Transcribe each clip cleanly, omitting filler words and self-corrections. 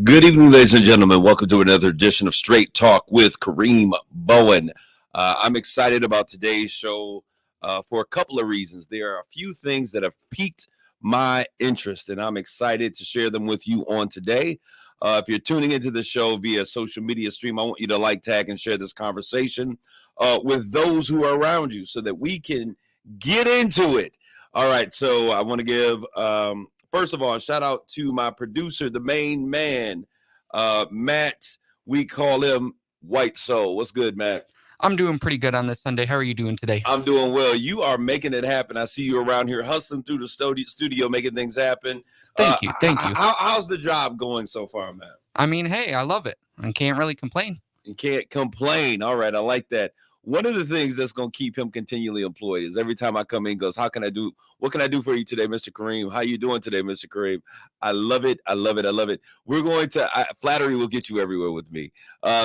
Good evening, ladies and gentlemen. Welcome to another edition of Straight Talk with Kareem Bowen. I'm excited about today's show for a couple of reasons. There are a few things that have piqued my interest, and I'm excited to share them with you on today. If you're tuning into the show via social media stream, I want you to like, tag, and share this conversation with those who are around you so that we can get into it. All right, so I want to give first of all, shout out to my producer, the main man, Matt. We call him White Soul. What's good, Matt? I'm doing pretty good on this Sunday. How are you doing today? I'm doing well. You are making it happen. I see you around here hustling through the studio making things happen. Thank you. How's the job going so far, Matt? I mean, hey, I love it. I can't really complain. You can't complain. All right, I like that. One of the things that's going to keep him continually employed is every time I come in, goes, what can I do for you today, Mr. Kareem? How you doing today, Mr. Kareem? I love it. We're going to, flattery will get you everywhere with me.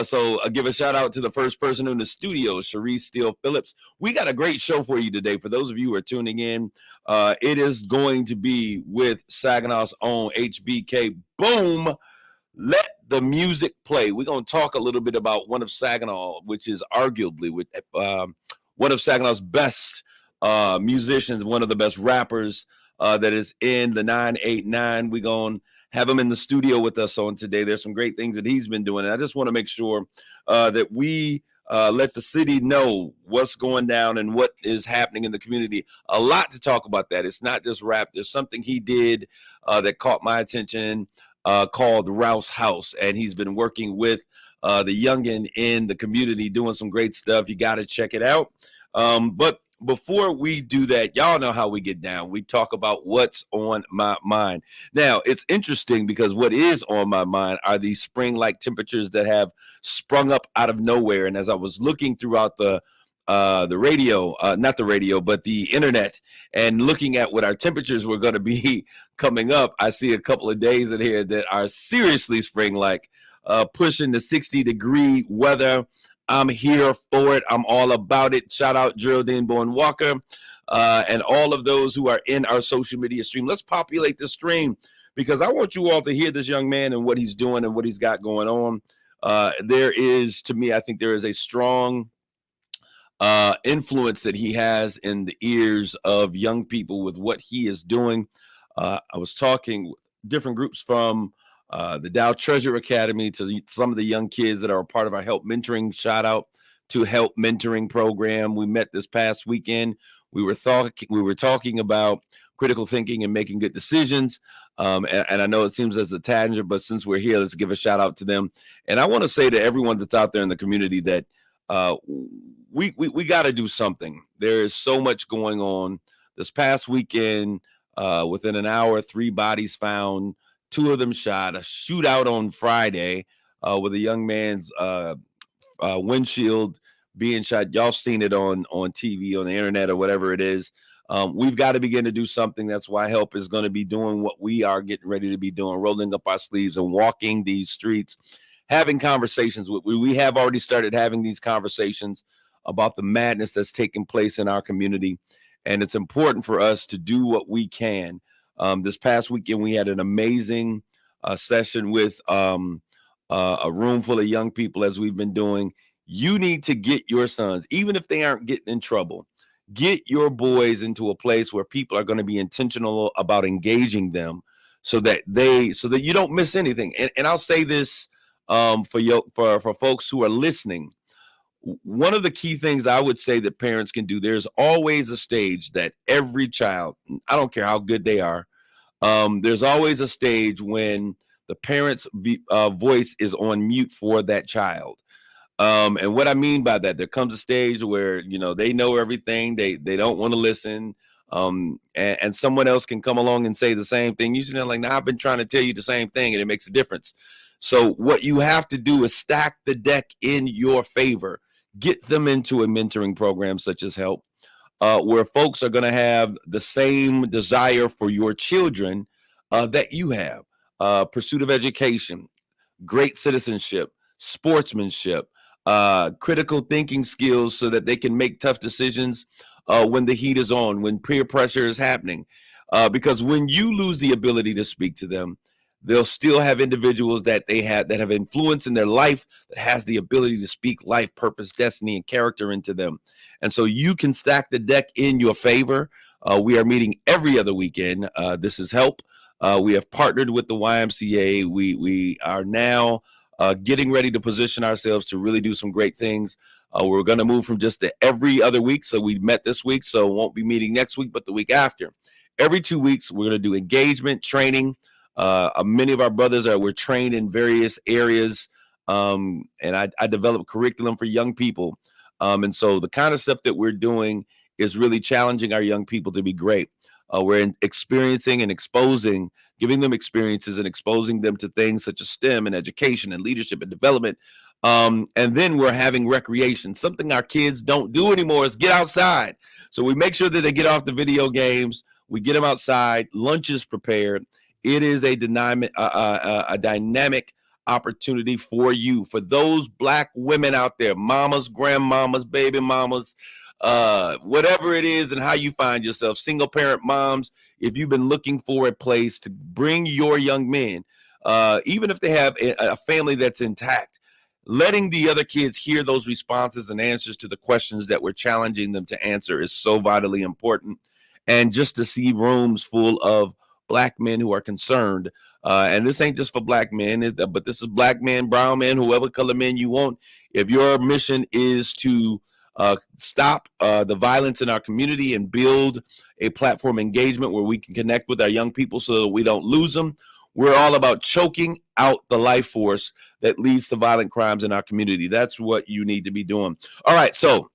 So I'll give a shout out to the first person in the studio, Sharice Steele Phillips. We got a great show for you today. For those of you who are tuning in, it is going to be with Saginaw's own HBK. Boom. Let the music play. We're going to talk a little bit about one of Saginaw, which is arguably one of Saginaw's best musicians, one of the best rappers that is in the 989. We're going to have him in the studio with us on today. There's some great things that he's been doing. And I just want to make sure that we let the city know what's going down and what is happening in the community. A lot to talk about that. It's not just rap. There's something he did that caught my attention. Called Rouse House, and he's been working with the youngin in the community doing some great stuff. You got to check it out. But before we do that, y'all know how we get down. We talk about what's on my mind. Now, it's interesting because what is on my mind are these spring-like temperatures that have sprung up out of nowhere. And as I was looking throughout the radio, not the radio, but the internet, and looking at what our temperatures were going to be coming up, I see a couple of days in here that are seriously spring-like, pushing the 60-degree weather. I'm here for it. I'm all about it. Shout out Geraldine Bowen Walker and all of those who are in our social media stream. Let's populate the stream because I want you all to hear this young man and what he's doing and what he's got going on. There is, to me, I think there is a strong influence that he has in the ears of young people with what he is doing. I was talking with different groups from the Dow Treasure Academy to some of the young kids that are a part of our Help Mentoring. Shout out to Help Mentoring program. We met this past weekend. We were talking about critical thinking and making good decisions. And I know it seems as a tangent, but since we're here, let's give a shout out to them. And I want to say to everyone that's out there in the community that we got to do something. There is so much going on. This past weekend, within an hour, 3 bodies found, 2 of them shot. A shootout on Friday with a young man's windshield being shot. Y'all seen it on TV, on the internet, or whatever it is. We've got to begin to do something. That's why Help is going to be doing what we are getting ready to be doing, rolling up our sleeves and walking these streets, having conversations. We have already started having these conversations about the madness that's taking place in our community. And it's important for us to do what we can. This past weekend, we had an amazing session with a room full of young people, as we've been doing. You need to get your sons, even if they aren't getting in trouble, get your boys into a place where people are going to be intentional about engaging them so that you don't miss anything. And I'll say this for folks who are listening. One of the key things I would say that parents can do, there's always a stage that every child, I don't care how good they are, there's always a stage when the parent's voice is on mute for that child. And what I mean by that, there comes a stage where, they know everything. They don't want to listen. And someone else can come along and say the same thing. You know, like, now I've been trying to tell you the same thing, and it makes a difference. So what you have to do is stack the deck in your favor. Get them into a mentoring program such as Help, where folks are going to have the same desire for your children that you have. Pursuit of education, great citizenship, sportsmanship, critical thinking skills so that they can make tough decisions when the heat is on, when peer pressure is happening. Because when you lose the ability to speak to them, they'll still have individuals that they have that have influence in their life that has the ability to speak life, purpose, destiny, and character into them. And so you can stack the deck in your favor. We are meeting every other weekend. This is Help. We have partnered with the YMCA. We are now getting ready to position ourselves to really do some great things. We're going to move from just to every other week. So we met this week, so won't be meeting next week, but the week after. Every 2 weeks, we're going to do engagement, training. Many of our brothers we're trained in various areas, and I develop curriculum for young people. And so the kind of stuff that we're doing is really challenging our young people to be great. We're experiencing and exposing, giving them experiences and exposing them to things such as STEM and education and leadership and development. And then we're having recreation. Something our kids don't do anymore is get outside. So we make sure that they get off the video games. We get them outside. Lunch is prepared. It is a dynamic opportunity for you, for those Black women out there, mamas, grandmamas, baby mamas, whatever it is and how you find yourself, single parent moms. If you've been looking for a place to bring your young men, even if they have a family that's intact, letting the other kids hear those responses and answers to the questions that we're challenging them to answer is so vitally important. And just to see rooms full of Black men who are concerned, and this ain't just for Black men, but this is Black men, brown men, whoever color men you want. If your mission is to stop the violence in our community and build a platform engagement where we can connect with our young people so that we don't lose them, we're all about choking out the life force that leads to violent crimes in our community. That's what you need to be doing. All right, so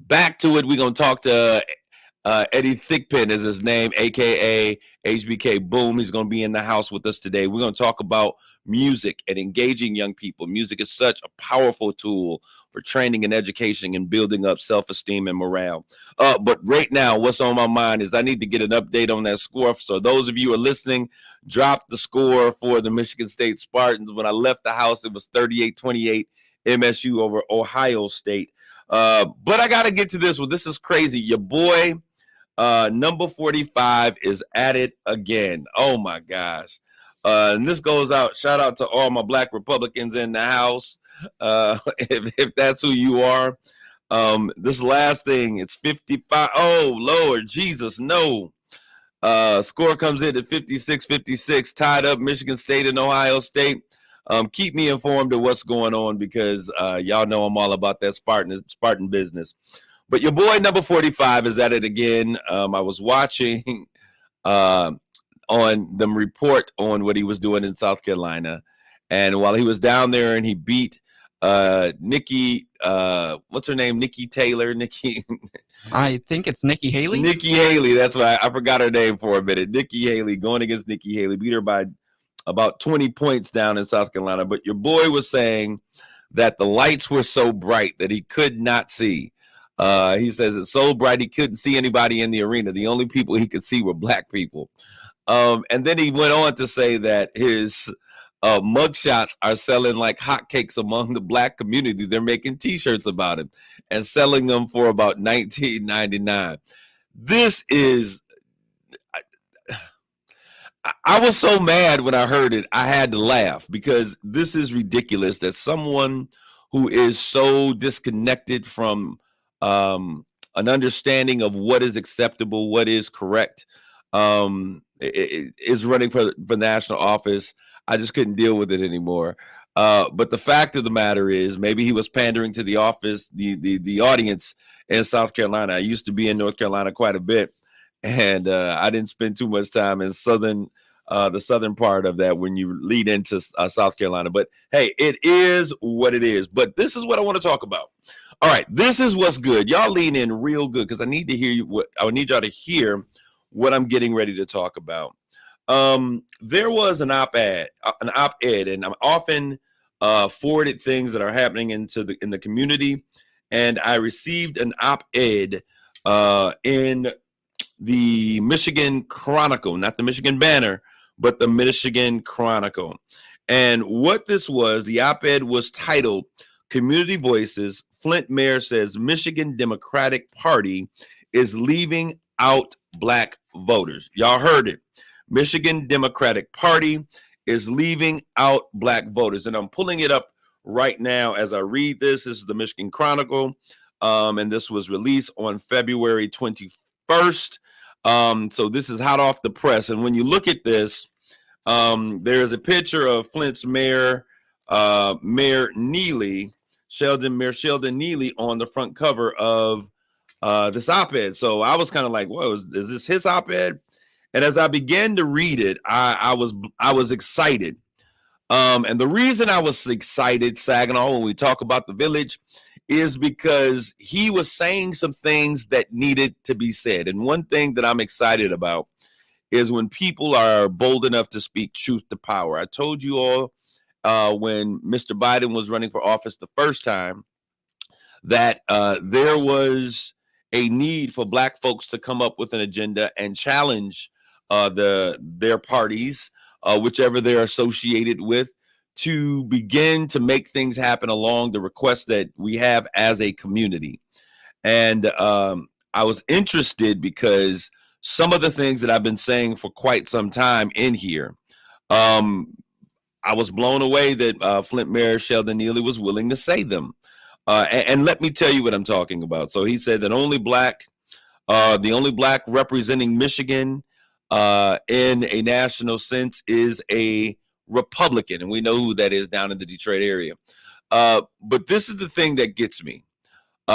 back to it. We're going to talk to Eddie Thickpen is his name, a.k.a. HBK Boom. He's going to be in the house with us today. We're going to talk about music and engaging young people. Music is such a powerful tool for training and education and building up self-esteem and morale. But right now, what's on my mind is I need to get an update on that score. So those of you who are listening, drop the score for the Michigan State Spartans. When I left the house, it was 38-28 MSU over Ohio State. But I got to get to this one. This is crazy. Your boy, number 45 is at it again. Oh my gosh. And this goes out, shout out to all my Black Republicans in the house. If that's who you are. This last thing, it's 55. Oh Lord Jesus, no. Score comes in at 56-56, tied up Michigan State and Ohio State. Keep me informed of what's going on because y'all know I'm all about that Spartan business. But your boy number 45 is at it again. I was watching on them report on what he was doing in South Carolina. And while he was down there and he beat Nikki, what's her name? Nikki Taylor, Nikki. I think it's Nikki Haley. Nikki Haley. That's why I forgot her name for a minute. Nikki Haley going against Nikki Haley, beat her by about 20 points down in South Carolina. But your boy was saying that the lights were so bright that he could not see. He says it's so bright he couldn't see anybody in the arena. The only people he could see were Black people. And then he went on to say that his mugshots are selling like hotcakes among the Black community. They're making T-shirts about him and selling them for about $19.99. This is... I was so mad when I heard it, I had to laugh because this is ridiculous that someone who is so disconnected from an understanding of what is acceptable, what is correct, is running for national office. I just couldn't deal with it anymore. But the fact of the matter is, maybe he was pandering to the audience in South Carolina. I used to be in North Carolina quite a bit. And I didn't spend too much time in the southern part of that when you lead into South Carolina. But hey, it is what it is. But this is what I want to talk about. All right, this is what's good. Y'all lean in real good because I need to hear you. What I need y'all to hear what I'm getting ready to talk about. There was an op-ed, and I'm often forwarded things that are happening in the community, and I received an op-ed in the Michigan Chronicle, not the Michigan Banner, but the Michigan Chronicle. And what this was, the op-ed was titled Community Voices. Flint Mayor says Michigan Democratic Party is leaving out black voters. Y'all heard it. Michigan Democratic Party is leaving out black voters. And I'm pulling it up right now as I read this. This is the Michigan Chronicle. And this was released on February 21st. So this is hot off the press. And when you look at this, there is a picture of Flint's Mayor Neely, Mayor Sheldon Neely, on the front cover of this op-ed. So I was kind of like, whoa, is this his op-ed? And as I began to read it, I was excited. And the reason I was excited, Saginaw, when we talk about the village, is because he was saying some things that needed to be said. And one thing that I'm excited about is when people are bold enough to speak truth to power. I told you all when Mr. Biden was running for office the first time that there was a need for black folks to come up with an agenda and challenge their parties, whichever they're associated with, to begin to make things happen along the requests that we have as a community. And I was interested because some of the things that I've been saying for quite some time in here, I was blown away that Flint Mayor Sheldon Neely was willing to say them. And let me tell you what I'm talking about. So he said that the only black representing Michigan in a national sense is a Republican, and we know who that is down in the Detroit area. But this is the thing that gets me.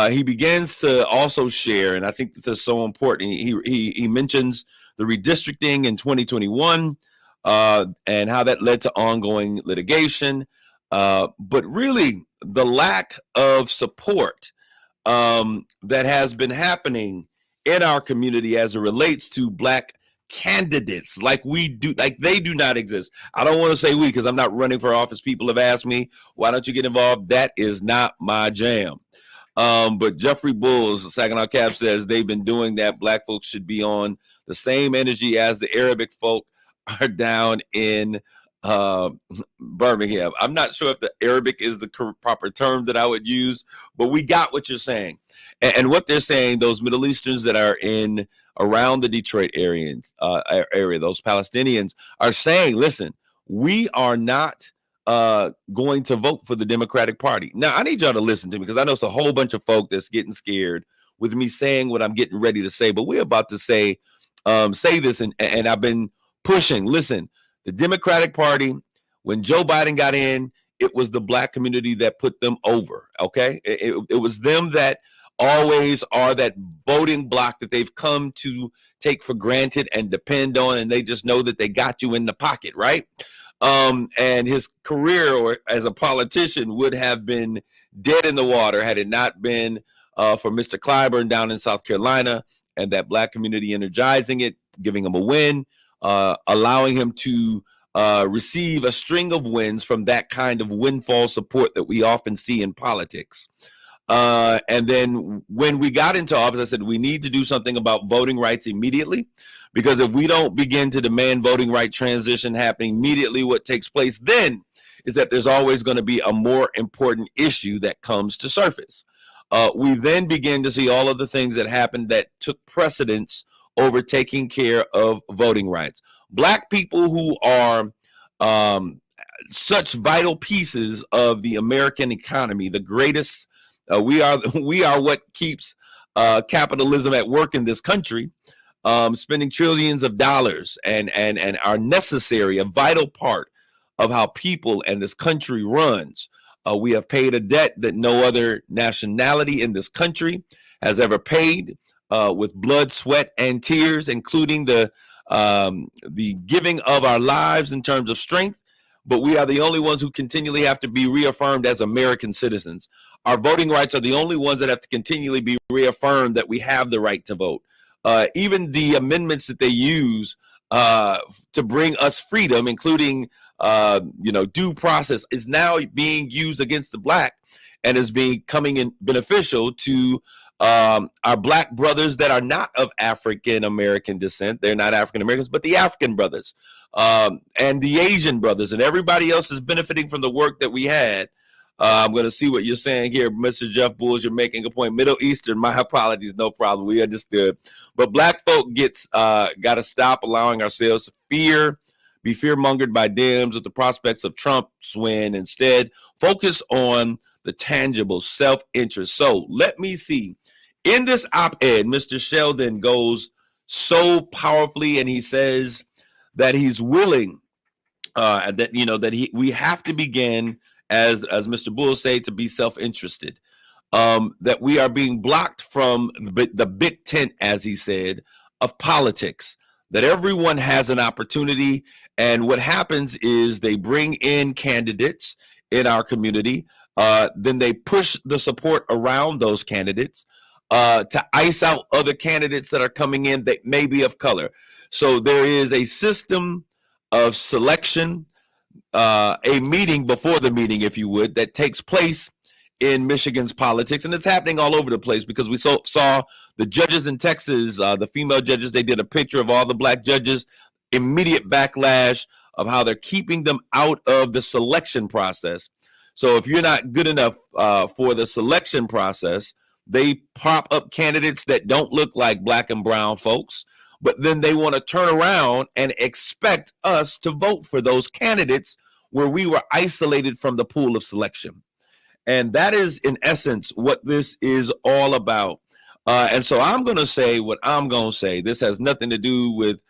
He begins to also share, and I think this is so important. He mentions the redistricting in 2021 and how that led to ongoing litigation, but really the lack of support that has been happening in our community as it relates to black candidates like they do not exist. I don't want to say we because I'm not running for office. People have asked me, why don't you get involved? That is not my jam. But Jeffrey Bulls, Saginaw Cap, says they've been doing that. Black folks should be on the same energy as the Arabic folk are down in Birmingham. I'm not sure if the Arabic is the proper term that I would use, but we got what you're saying. And what they're saying, those Middle Easterns that are in around the Detroit area, those Palestinians are saying, listen, we are not going to vote for the Democratic Party. Now, I need y'all to listen to me because I know it's a whole bunch of folk that's getting scared with me saying what I'm getting ready to say, but we're about to say this, and I've been pushing. Listen, the Democratic Party, when Joe Biden got in, it was the black community that put them over, okay? It was them that always are that voting block that they've come to take for granted and depend on, and they just know that they got you in the pocket, right? And his career as a politician would have been dead in the water had it not been for Mr. Clyburn down in South Carolina and that black community energizing it, giving him a win, allowing him to receive a string of wins from that kind of windfall support that we often see in politics. And then when we got into office, I said, we need to do something about voting rights immediately, because if we don't begin to demand voting right transition happening immediately, what takes place then is that there's always going to be a more important issue that comes to surface. We then begin to see all of the things that happened that took precedence over taking care of voting rights. Black people who are such vital pieces of the American economy, the greatest. We are what keeps capitalism at work in this country, spending trillions of dollars and are necessary, a vital part of how people and this country runs. We have paid a debt that no other nationality in this country has ever paid, with blood, sweat, and tears, including the giving of our lives in terms of strength. But we are the only ones who continually have to be reaffirmed as American citizens. our voting rights are the only ones that have to continually be reaffirmed that we have the right to vote. Even the amendments that they use to bring us freedom, including due process, is now being used against the black and is becoming beneficial to our black brothers that are not of African American descent. They're not African Americans, but the African brothers and the Asian brothers, and everybody else is benefiting from the work that we had. I'm going to see what you're saying here, Mr. Jeff Bulls. You're making a point. Middle Eastern, my apologies, no problem. We understood. But black folk got to stop allowing ourselves to be fear-mongered by Dems with the prospects of Trump's win. Instead, focus on the tangible self-interest. So let me see. In this op-ed, Mr. Sheldon goes so powerfully, and he says that he's willing we have to begin, as Mr. Bull said, to be self-interested. That we are being blocked from the big tent, as he said, of politics. That everyone has an opportunity, and what happens is they bring in candidates in our community. Then they push the support around those candidates to ice out other candidates that are coming in that may be of color. So there is a system of selection, a meeting before the meeting, if you would, that takes place in Michigan's politics. And it's happening all over the place because we saw the judges in Texas, the female judges, they did a picture of all the black judges, immediate backlash of how they're keeping them out of the selection process. So if you're not good enough for the selection process, they pop up candidates that don't look like black and brown folks, but then they want to turn around and expect us to vote for those candidates where we were isolated from the pool of selection. And that is, in essence, what this is all about. And so I'm going to say what I'm going to say. This has nothing to do with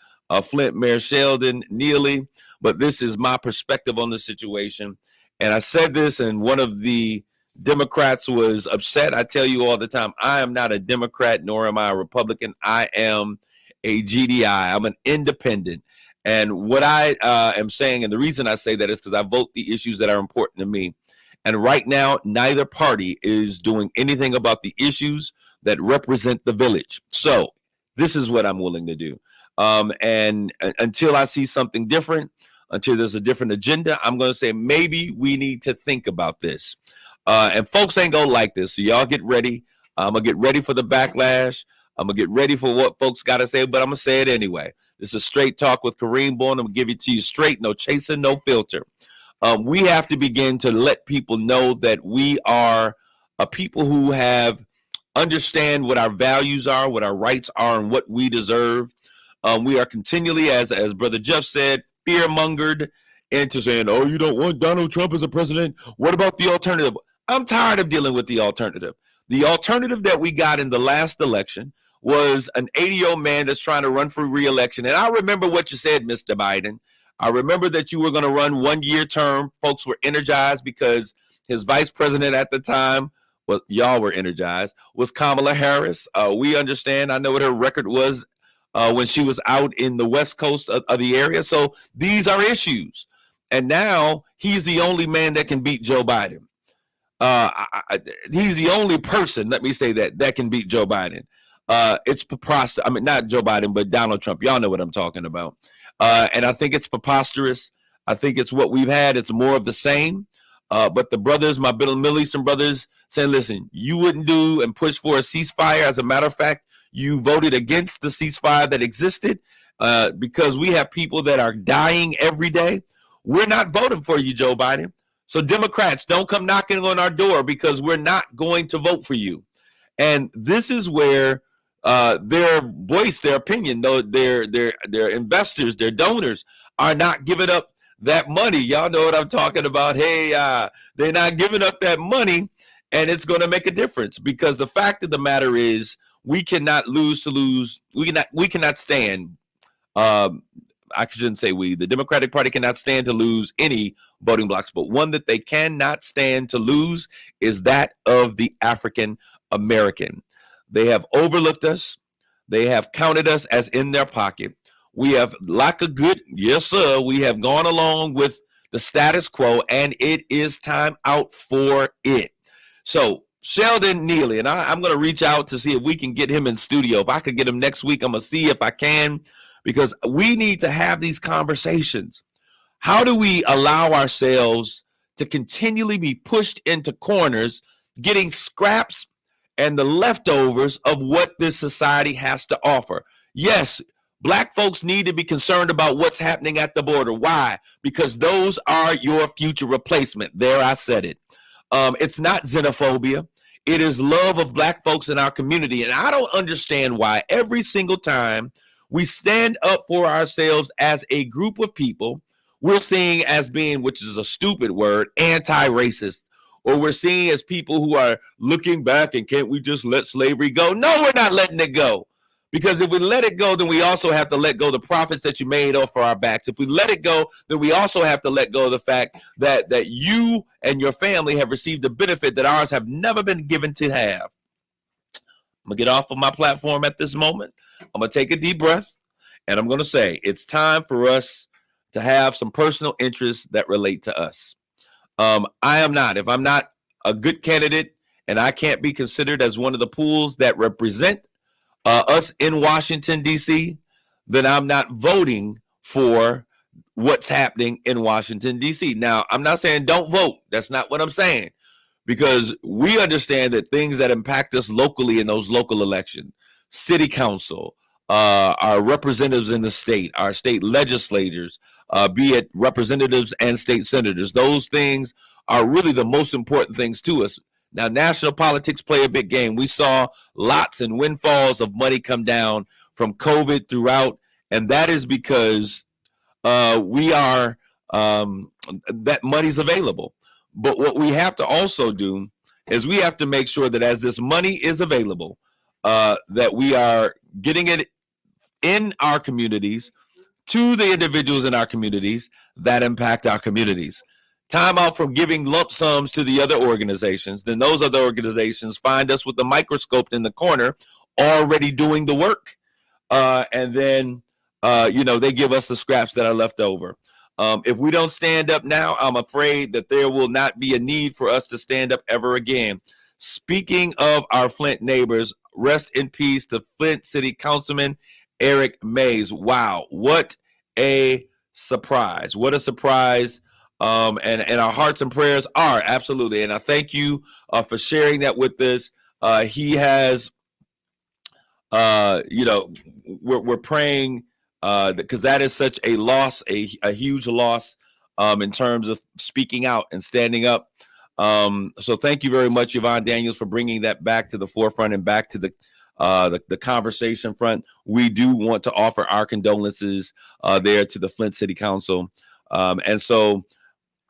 Flint Mayor Sheldon Neely, but this is my perspective on the situation. And I said this, and one of the Democrats was upset. I tell you all the time, I am not a Democrat, nor am I a Republican. I am a GDI. I'm an independent. And what I am saying, and the reason I say that is because I vote the issues that are important to me. And right now, neither party is doing anything about the issues that represent the village. So this is what I'm willing to do. And until I see something different, until there's a different agenda, I'm going to say maybe we need to think about this. And folks ain't going to like this. So y'all get ready. I'm going to get ready for the backlash. I'm going to get ready for what folks got to say, but I'm going to say it anyway. This is Straight Talk with Kareem Bowen. I'm going to give it to you straight, no chaser, no filter. We have to begin to let people know that we are a people who understand what our values are, what our rights are, and what we deserve. We are continually, as Brother Jeff said, fear-mongered into saying, oh, you don't want Donald Trump as a president. What about the alternative? I'm tired of dealing with the alternative. The alternative that we got in the last election was an 80-year-old man that's trying to run for re-election. And I remember what you said, Mr. Biden. I remember that you were going to run one-year term. Folks were energized because his vice president at the time, well, y'all were energized, was Kamala Harris. We understand. I know what her record was when she was out in the West Coast of the area. So these are issues. And now he's the only man that can beat Joe Biden. He's the only person, let me say that can beat Joe Biden. It's preposterous. I mean, not Joe Biden, but Donald Trump. Y'all know what I'm talking about. And I think it's preposterous. I think it's what we've had. It's more of the same. But the brothers, my Middle Eastern brothers, saying, listen, you wouldn't do and push for a ceasefire. As a matter of fact, you voted against the ceasefire that existed because we have people that are dying every day. We're not voting for you, Joe Biden. So Democrats, don't come knocking on our door because we're not going to vote for you. And this is where their voice, their opinion, their investors, their donors are not giving up that money. Y'all know what I'm talking about. Hey, they're not giving up that money, and it's going to make a difference because the fact of the matter is we cannot lose to lose. We cannot stand. I shouldn't say we. The Democratic Party cannot stand to lose any voting blocks, but one that they cannot stand to lose is that of the African American. They have overlooked us. They have counted us as in their pocket. We have, like a good, yes, sir, we have gone along with the status quo, and it is time out for it. So Sheldon Neely, and I'm going to reach out to see if we can get him in studio. If I could get him next week, I'm going to see if I can, because we need to have these conversations. How do we allow ourselves to continually be pushed into corners, getting scraps and the leftovers of what this society has to offer? Yes, Black folks need to be concerned about what's happening at the border. Why? Because those are your future replacement. There, I said it. It's not xenophobia. It is love of Black folks in our community. And I don't understand why every single time we stand up for ourselves as a group of people, we're seeing as being, which is a stupid word, anti-racist, or we're seeing as people who are looking back and can't we just let slavery go? No, we're not letting it go. Because if we let it go, then we also have to let go of the profits that you made off for our backs. If we let it go, then we also have to let go of the fact that you and your family have received a benefit that ours have never been given to have. I'm going to get off of my platform at this moment. I'm going to take a deep breath, and I'm going to say it's time for us to have some personal interests that relate to us. I am not. If I'm not a good candidate and I can't be considered as one of the pools that represent us in Washington, D.C., then I'm not voting for what's happening in Washington, D.C. Now, I'm not saying don't vote. That's not what I'm saying, because we understand that things that impact us locally in those local elections, city council, our representatives in the state, our state legislators, be it representatives and state senators, those things are really the most important things to us. Now, national politics play a big game. We saw lots and windfalls of money come down from COVID throughout, and that is because we are that money's available. But what we have to also do is we have to make sure that as this money is available, that we are getting it in our communities to the individuals in our communities that impact our communities. Time out from giving lump sums to the other organizations. Then those other organizations find us with the microscope in the corner already doing the work. And then, they give us the scraps that are left over. If we don't stand up now, I'm afraid that there will not be a need for us to stand up ever again. Speaking of our Flint neighbors, rest in peace to Flint City Councilman Eric Mays. Wow, what a surprise. What a surprise. And our hearts and prayers are absolutely. And I thank you for sharing that with us. He has, we're praying because that is such a loss, a huge loss in terms of speaking out and standing up. So thank you very much, Yvonne Daniels, for bringing that back to the forefront and back to the conversation front. We do want to offer our condolences there to the Flint City Council. And so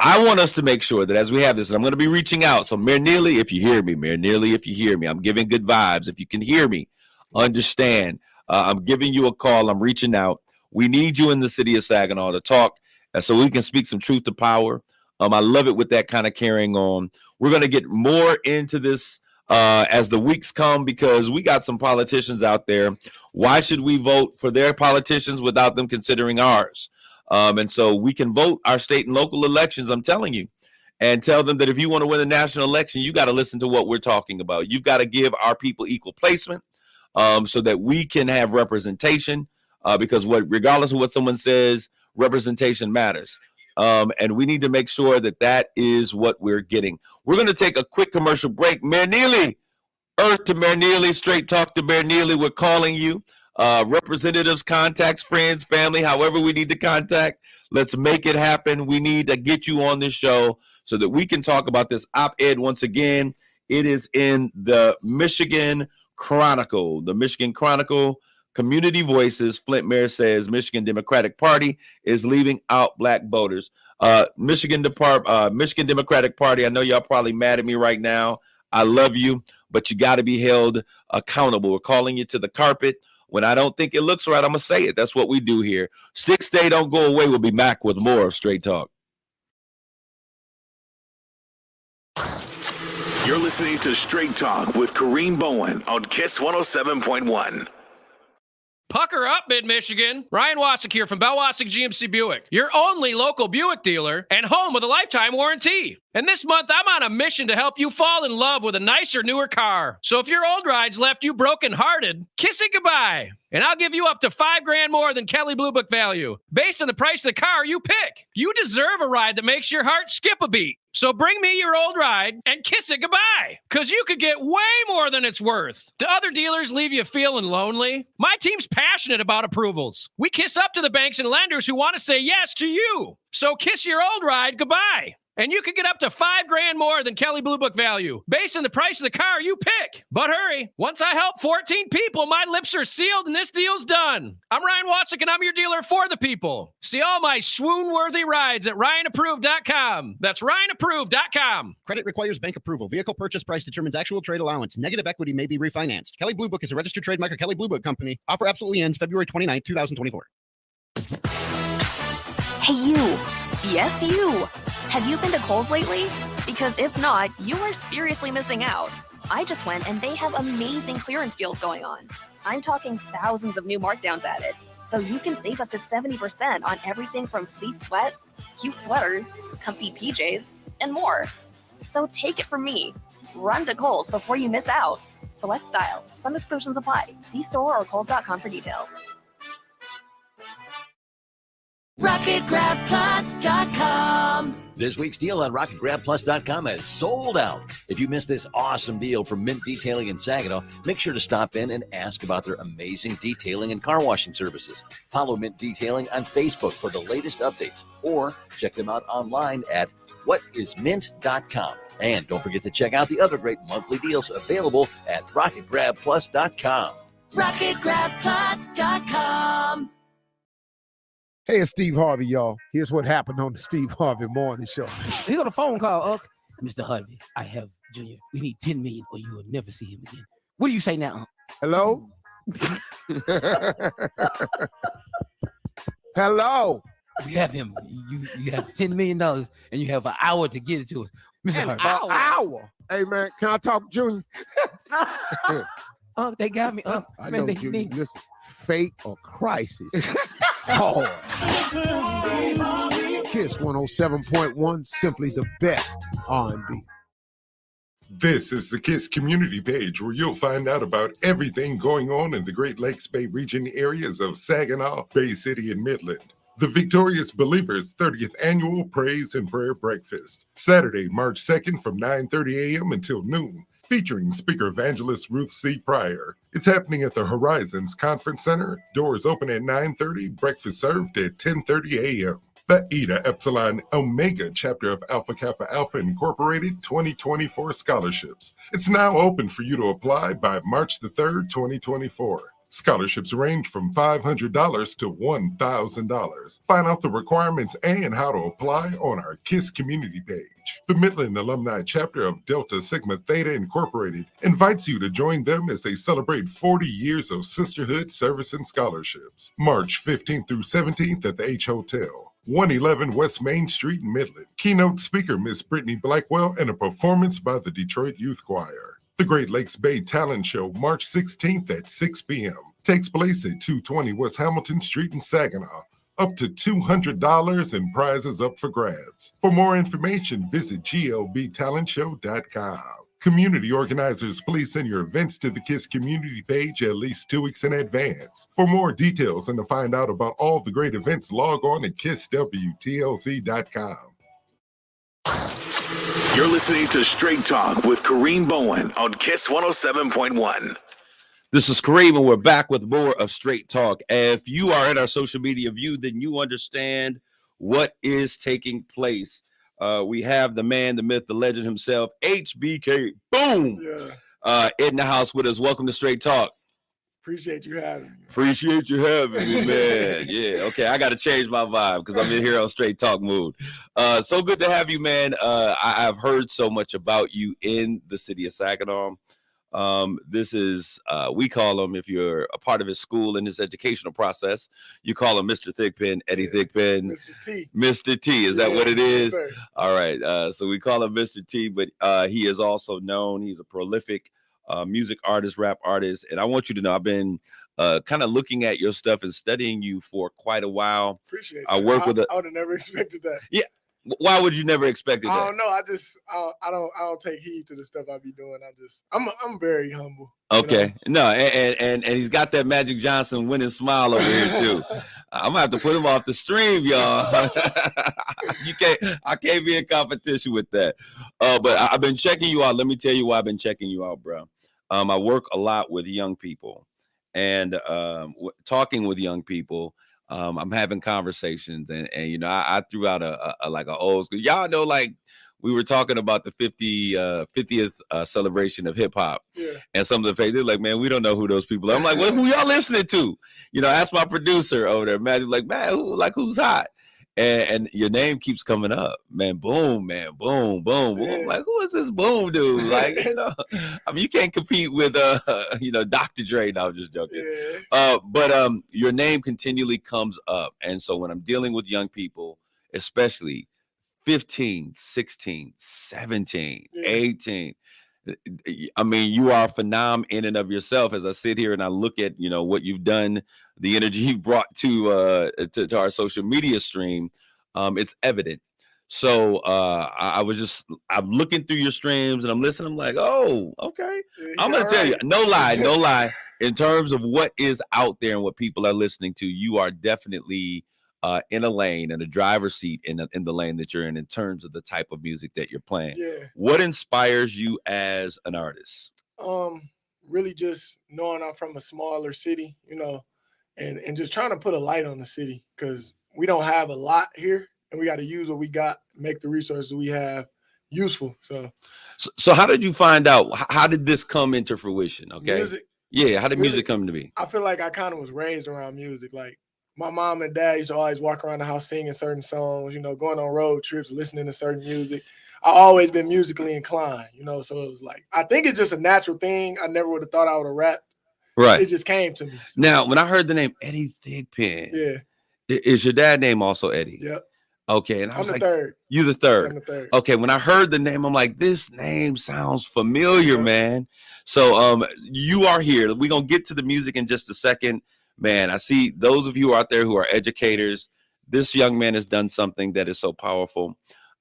I want us to make sure that as we have this, and I'm going to be reaching out. So Mayor Neely, if you hear me, Mayor Neely, if you hear me, I'm giving good vibes. If you can hear me, understand. I'm giving you a call. I'm reaching out. We need you in the city of Saginaw to talk so we can speak some truth to power. I love it with that kind of carrying on. We're going to get more into this as the weeks come, because we got some politicians out there. Why should we vote for their politicians without them considering ours? And so we can vote our state and local elections, I'm telling you, and tell them that if you want to win a national election, you got to listen to what we're talking about. You've got to give our people equal placement so that we can have representation, because regardless of what someone says, representation matters. And we need to make sure that that is what we're getting. We're going to take a quick commercial break. Mayor Neely, Earth to Mayor Neely, Straight Talk to Mayor Neely, we're calling you. Representatives, contacts, friends, family, however we need to contact, let's make it happen. We need to get you on this show so that we can talk about this op-ed once again. It is in the Michigan Chronicle. The Michigan Chronicle, Community Voices. Flint Mayor says Michigan Democratic Party is leaving out Black voters. Michigan Democratic Party, I know y'all probably mad at me right now. I love you, but you got to be held accountable. We're calling you to the carpet. When I don't think it looks right, I'm going to say it. That's what we do here. Stick, stay, don't go away. We'll be back with more of Straight Talk. You're listening to Straight Talk with Kareem Bowen on KISS 107.1. Pucker up, Mid-Michigan. Ryan Wasik here from Bell Wasik GMC Buick, your only local Buick dealer and home with a lifetime warranty. And this month, I'm on a mission to help you fall in love with a nicer, newer car. So if your old ride's left you brokenhearted, kiss it goodbye. And I'll give you up to $5,000 more than Kelley Blue Book value, based on the price of the car you pick. You deserve a ride that makes your heart skip a beat. So bring me your old ride and kiss it goodbye, because you could get way more than it's worth. Do other dealers leave you feeling lonely? My team's passionate about approvals. We kiss up to the banks and lenders who want to say yes to you. So kiss your old ride goodbye. And you can get up to $5,000 more than Kelley Blue Book value, based on the price of the car you pick. But hurry, once I help 14 people, my lips are sealed and this deal's done. I'm Ryan Wasik, and I'm your dealer for the people. See all my swoon-worthy rides at RyanApproved.com. That's RyanApproved.com. Credit requires bank approval. Vehicle purchase price determines actual trade allowance. Negative equity may be refinanced. Kelley Blue Book is a registered trademark of Kelley Blue Book Company. Offer absolutely ends February 29, 2024. Hey, you. Yes, you. Have you been to Kohl's lately? Because if not, you are seriously missing out. I just went and they have amazing clearance deals going on. I'm talking thousands of new markdowns added. So you can save up to 70% on everything from fleece sweats, cute sweaters, comfy PJs, and more. So take it from me. Run to Kohl's before you miss out. Select styles. Some exclusions apply. See store or Kohl's.com for details. RocketGrabPlus.com. This week's deal on RocketGrabPlus.com has sold out. If you missed this awesome deal from Mint Detailing in Saginaw, make sure to stop in and ask about their amazing detailing and car washing services. Follow Mint Detailing on Facebook for the latest updates, or check them out online at whatismint.com. And don't forget to check out the other great monthly deals available at RocketGrabPlus.com. RocketGrabPlus.com. Hey, it's Steve Harvey, y'all. Here's what happened on the Steve Harvey Morning Show. He got a phone call. Mr. Harvey, I have Junior. We need $10 million or you will never see him again. What do you say now? Hello? Hello? We have him. You have $10 million and you have an hour to get it to us. Mr. Harvey. An hour? Hey, man, can I talk to Junior? They got me. I know, Junior. Listen, fate or crisis. Hard. Kiss 107.1, simply the best R&B. This is the KISS community page, where you'll find out about everything going on in the Great Lakes Bay region areas of Saginaw, Bay City, and Midland. The Victorious Believers 30th Annual Praise and Prayer Breakfast, Saturday, March 2nd from 9:30 a.m. until noon, featuring Speaker Evangelist Ruth C. Pryor. It's happening at the Horizons Conference Center. Doors open at 9:30, breakfast served at 10:30 a.m. The Eta Epsilon Omega chapter of Alpha Kappa Alpha Incorporated 2024 scholarships. It's now open for you to apply by March the 3rd, 2024. Scholarships range from $500 to $1,000. Find out the requirements and how to apply on our KISS community page. The Midland Alumni Chapter of Delta Sigma Theta Incorporated invites you to join them as they celebrate 40 years of sisterhood, service, and scholarships. March 15th through 17th at the H Hotel, 111 West Main Street, Midland. Keynote speaker Miss Brittany Blackwell and a performance by the Detroit Youth Choir. The Great Lakes Bay Talent Show, March 16th at 6 p.m. takes place at 220 West Hamilton Street in Saginaw. Up to $200 in prizes up for grabs. For more information, visit glbtalentshow.com. Community organizers, please send your events to the KISS community page at least 2 weeks in advance. For more details and to find out about all the great events, log on to kisswtlz.com. You're listening to Straight Talk with Kareem Bowen on KISS 107.1. This is Kareem, and we're back with more of Straight Talk. If you are in our social media view, then you understand what is taking place. We have the man, the myth, the legend himself, HBK, boom, in the house with us. Welcome to Straight Talk. Appreciate you having me. Appreciate you having me, man. Yeah, okay, I got to change my vibe because I'm in here on Straight Talk mood. So good to have you, man. I've heard so much about you in the city of Saginaw. This is, we call him, if you're a part of his school and his educational process, you call him Mr. Thickpen, Eddie Thickpen. Mr. T. Mr. T, is that what it is? Yes, all right, so we call him Mr. T, but he is also known, he's a prolific music artist, rap artist, and I want you to know I've been kind of looking at your stuff and studying you for quite a while. Appreciate I that. work with I would have never expected that. Yeah. Why would you never expect I that? don't know. I don't take heed to the stuff I be doing. I'm very humble. Okay. No, and he's got that Magic Johnson winning smile over here too. I'm gonna have to put him off the stream, y'all. I can't be in competition with that. But I've been checking you out. Let me tell you why I've been checking you out, bro. I work a lot with young people, and talking with young people. I'm having conversations, and I threw out a like an old school. Y'all know, like, we were talking about the 50th celebration of hip hop, and some of the faces, they're like, man, we don't know who those people are. I'm like, well, who y'all listening to? Ask my producer over there. Magic, like, man, who's hot? And your name keeps coming up, man. Boom, man. Boom, boom, boom. I'm like, who is this Boom dude? Like, I mean, you can't compete with Dr. Dre. No, I'm just joking. But your name continually comes up, and so when I'm dealing with young people, especially 15, 16, 17, 18. I mean, you are a phenom in and of yourself. As I sit here and I look at, what you've done, the energy you've brought to our social media stream, it's evident. So I'm looking through your streams and I'm listening. I'm like, oh, okay. I'm gonna tell you, no lie. In terms of what is out there and what people are listening to, you are definitely in a lane, in a driver's seat in the lane that you're in terms of the type of music that you're playing. What inspires you as an artist? Really just knowing I'm from a smaller city, and just trying to put a light on the city, because we don't have a lot here, and we got to use what we got, make the resources we have useful. So how did you find out? How did this come into fruition? Okay. Music. Yeah. How did music come to be? I feel like I kind of was raised around music. Like, my mom and dad used to always walk around the house singing certain songs, going on road trips, listening to certain music. I always been musically inclined, so it was like, I think it's just a natural thing. I never would have thought I would have rapped. Right. It just came to me. Now, when I heard the name Eddie Thigpen, is your dad name also Eddie? Yep. Okay. And I was I'm the like, third. You the third. I'm the third. Okay. When I heard the name, I'm like, this name sounds familiar, man. So you are here. We're going to get to the music in just a second. Man, I see those of you out there who are educators. This young man has done something that is so powerful.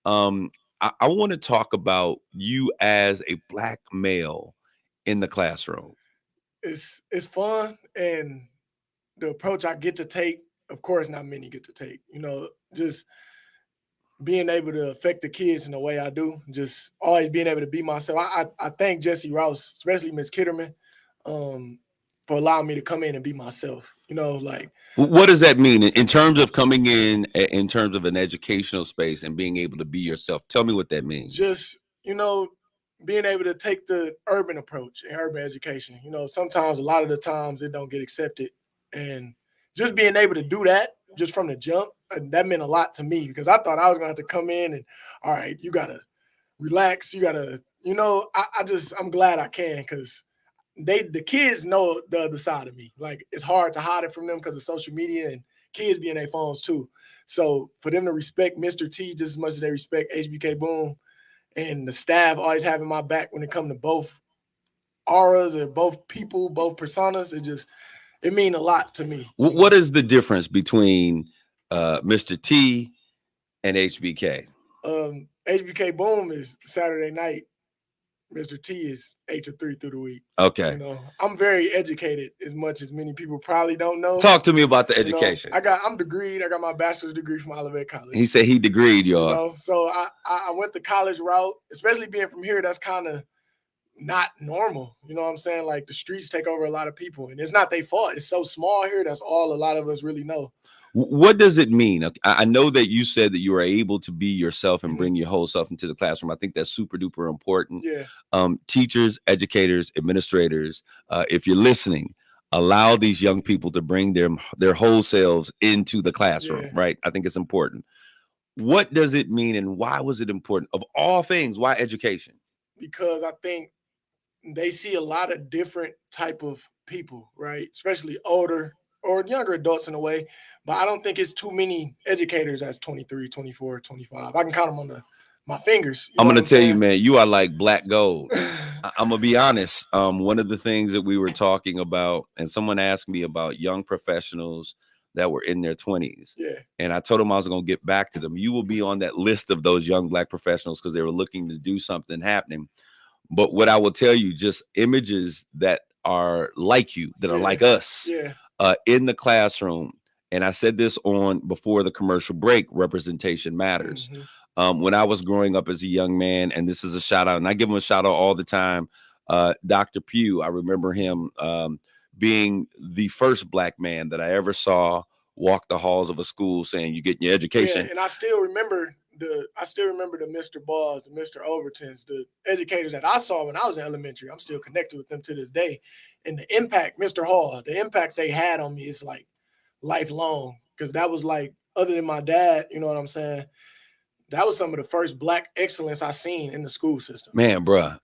I want to talk about you as a Black male in the classroom. It's fun, and the approach I get to take, of course, not many get to take. Just being able to affect the kids in the way I do, just always being able to be myself. I thank Jesse Rouse, especially Miss Kitterman, for allowing me to come in and be myself. What does that mean in terms of coming in terms of an educational space and being able to be yourself? Tell me what that means. Just, being able to take the urban approach in urban education. Sometimes, a lot of the times, it don't get accepted, and just being able to do that just from the jump, that meant a lot to me, because I thought I was going to have to come in and, all right, you got to relax. You got to, I'm glad I can, because the kids know the other side of me. Like, it's hard to hide it from them because of social media and kids being their phones too. So for them to respect Mr. T just as much as they respect HBK Boom, and the staff always having my back when it comes to both auras or both people, both personas, it mean a lot to me. What is the difference between Mr. T and HBK? HBK Boom is Saturday night. Mr. T is 8 to 3 through the week. Okay. I'm very educated, as much as many people probably don't know. Talk to me about the education. I'm degreed. I got my bachelor's degree from Olivet College. He said he degreed, y'all. So I went the college route, especially being from here. That's kind of not normal. You know what I'm saying? Like, the streets take over a lot of people, and it's not their fault. It's so small here. That's all a lot of us really know. What does it mean? I know that you said that you are able to be yourself and bring your whole self into the classroom. I think that's super duper important. Teachers, educators, administrators, if you're listening, allow these young people to bring their whole selves into the classroom, right? I think it's important. What does it mean, and why was it important? Of all things, why education? Because I think they see a lot of different type of people, right? Especially older or younger adults in a way, but I don't think it's too many educators as 23, 24, 25. I can count them on my fingers. I'm going to tell you, man, you are like black gold. I'm gonna be honest. One of the things that we were talking about, and someone asked me about young professionals that were in their 20s. Yeah. And I told them I was gonna get back to them. You will be on that list of those young Black professionals because they were looking to do something happening. But what I will tell you, just images that are like you, that are like us, in the classroom. And I said this on before the commercial break, representation matters. When I was growing up as a young man, and this is a shout out, and I give him a shout out all the time, Dr. Pugh, I remember him being the first Black man that I ever saw walk the halls of a school saying, "You getting your education." Yeah, and I still remember the Mr. Balls, the Mr. Overtons, the educators that I saw when I was in elementary. I'm still connected with them to this day. And the impact, Mr. Hall, the impacts they had on me is like lifelong. Because that was like, other than my dad, you know what I'm saying? That was some of the first Black excellence I seen in the school system. Man, bruh,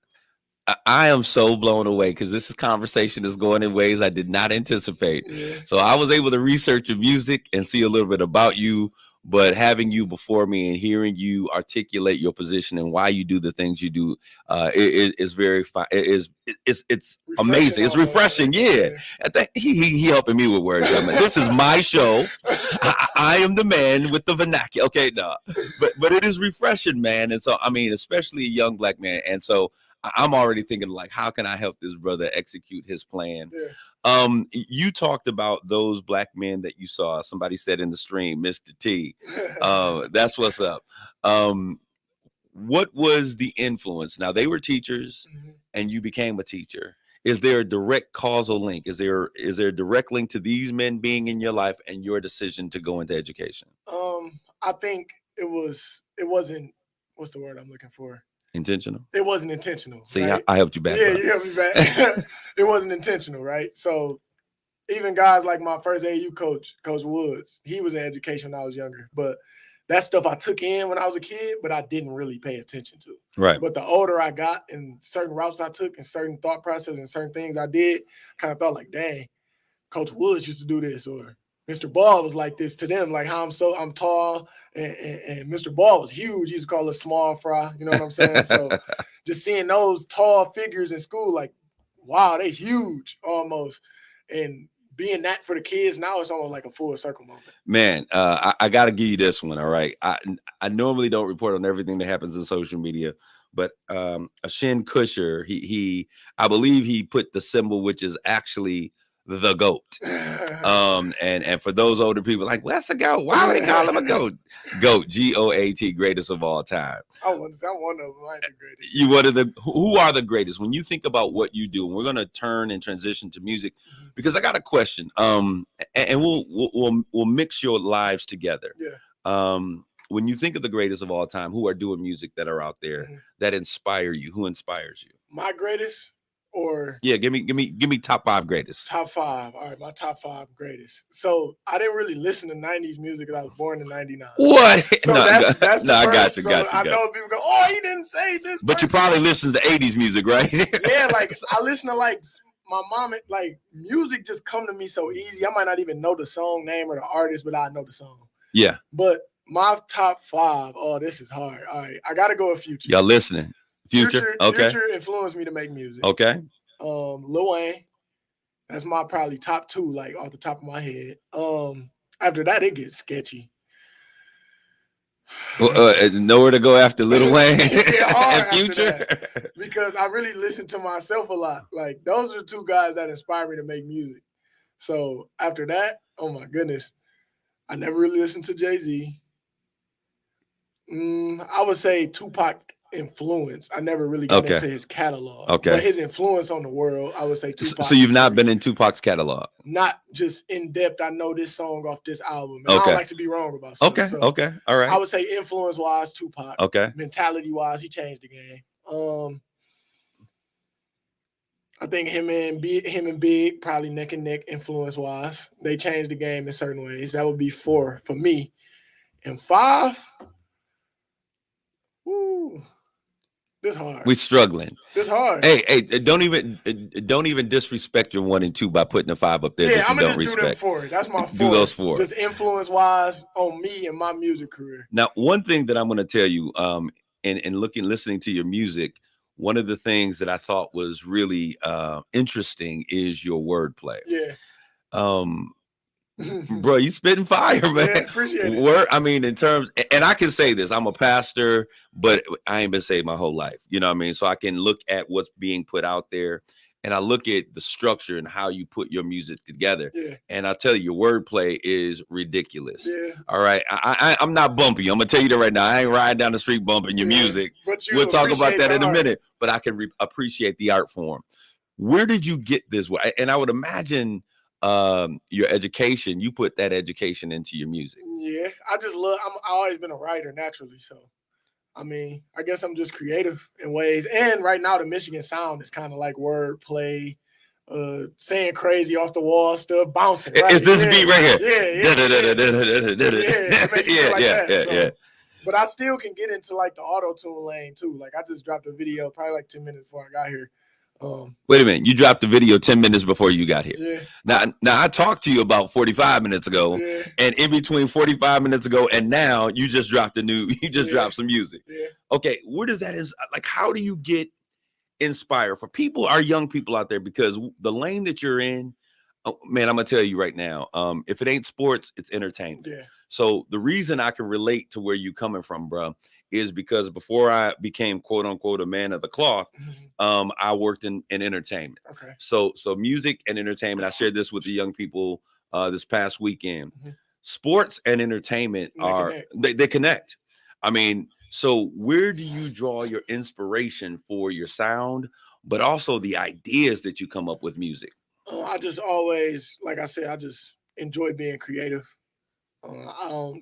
I am so blown away because this conversation is going in ways I did not anticipate. So I was able to research your music and see a little bit about you, but having you before me and hearing you articulate your position and why you do the things you do, is very it's amazing. It's refreshing. Yeah. He helping me with words. I mean, this is my show. I am the man with the vernacular. Okay, no, but it is refreshing, man. And so, I mean, especially a young Black man. And so I'm already thinking like, how can I help this brother execute his plan? You talked about those Black men that you saw. Somebody said in the stream, Mr. T. That's what's up. What was the influence? Now, they were teachers and you became a teacher. Is there a direct causal link? Is there a direct link to these men being in your life and your decision to go into education? I think it wasn't, what's the word I'm looking for? Intentional? It wasn't intentional. See, right? I helped you back. Yeah, you helped me back. It wasn't intentional, right? So even guys like my first AU coach, Coach Woods, he was in education when I was younger. But that stuff I took in when I was a kid, but I didn't really pay attention to. Right. But the older I got and certain routes I took and certain thought process and certain things I did, kind of thought like, dang, Coach Woods used to do this, or Mr. Ball was like this to them, like how I'm tall, and Mr. Ball was huge. He used to call us small fry, you know what I'm saying? So just seeing those tall figures in school, like, wow, they huge almost. And being that for the kids now, it's almost like a full circle moment. Man, I got to give you this one, all right? I normally don't report on everything that happens in social media, but Shin Kusher, I believe he put the symbol, which is actually the GOAT. And for those older people, like, well, that's a GOAT. Why would they call him a GOAT? GOAT, GOAT, greatest of all time. I'm one of them. I ain't the greatest. You one of the who are the greatest? When you think about what you do, and we're gonna turn and transition to music, because I got a question. And we'll mix your lives together. Yeah. When you think of the greatest of all time, who are doing music that are out there that inspire you? Who inspires you? My greatest? Or give me top 5 greatest. Top 5. All right, my top 5 greatest. So I didn't really listen to 90s music because I was born in 99. What? So that's the first. I got you. I know people go, oh, he didn't say this. But you probably listen to 80s music, right? Yeah, like I listen to like my mom, like music just come to me so easy. I might not even know the song name or the artist, but I know the song. Yeah. But my top 5, oh, this is hard. All right, I got to go with Future. Y'all listening? Future, okay. Future influenced me to make music. Okay. Lil Wayne, that's my probably top 2, like off the top of my head. After that, it gets sketchy. Nowhere to go after Lil Wayne and Future, because I really listen to myself a lot. Like those are the 2 guys that inspire me to make music. So after that, oh my goodness, I never really listened to Jay-Z. I would say Tupac influence. I never really got into his catalog. Okay. But his influence on the world, I would say Tupac. So you've not been in Tupac's catalog? Not just in depth. I know this song off this album. And I don't like to be wrong about stuff. Okay. So okay. All right. I would say influence-wise, Tupac. Okay. Mentality-wise, he changed the game. I think him and Big probably neck and neck influence-wise. They changed the game in certain ways. That would be 4 for me. And 5, woo. This hard. We're struggling. This hard. Hey, don't even disrespect your 1 and 2 by putting a 5 up there. Yeah, that I'm you gonna don't just respect. do them 4. That's my 4. Do those 4. Just influence wise on me and my music career. Now, one thing that I'm going to tell you, in listening to your music, one of the things that I thought was really interesting is your wordplay. Yeah. Bro, you spitting fire, man. Yeah, appreciate it. I mean, in terms, and I can say this, I'm a pastor, but I ain't been saved my whole life. You know what I mean? So I can look at what's being put out there, and I look at the structure and how you put your music together. Yeah. And I tell you, your wordplay is ridiculous. Yeah. All right. I'm not bumping. I'm gonna tell you that right now. I ain't riding down the street bumping your music. But We'll talk about appreciate that the in a art. minute. But I can appreciate the art form. Where did you get this? And I would imagine your education, you put that education into your music. Yeah, I just love. I've always been a writer naturally, so I mean, I guess I'm just creative in ways. And right now, the Michigan sound is kind of like wordplay, saying crazy off the wall stuff, bouncing. Right? It's this beat right here. Yeah. But I still can get into like the auto tune lane too. Like I just dropped a video probably like 10 minutes before I got here. Wait a minute, you dropped the video 10 minutes before you got here. Yeah. Now I talked to you about 45 minutes ago, and in between 45 minutes ago and now, you just dropped dropped some music. Yeah. Okay, where does that is like? How do you get inspired for people, our young people out there? Because the lane that you're in, man, I'm gonna tell you right now, if it ain't sports, it's entertainment. Yeah. So the reason I can relate to where you coming from, bro, is because before I became quote unquote a man of the cloth, I worked in entertainment. Okay. So music and entertainment. I shared this with the young people this past weekend. Sports and entertainment they connect. I mean, so where do you draw your inspiration for your sound, but also the ideas that you come up with music? I just always, like I said, I just enjoy being creative.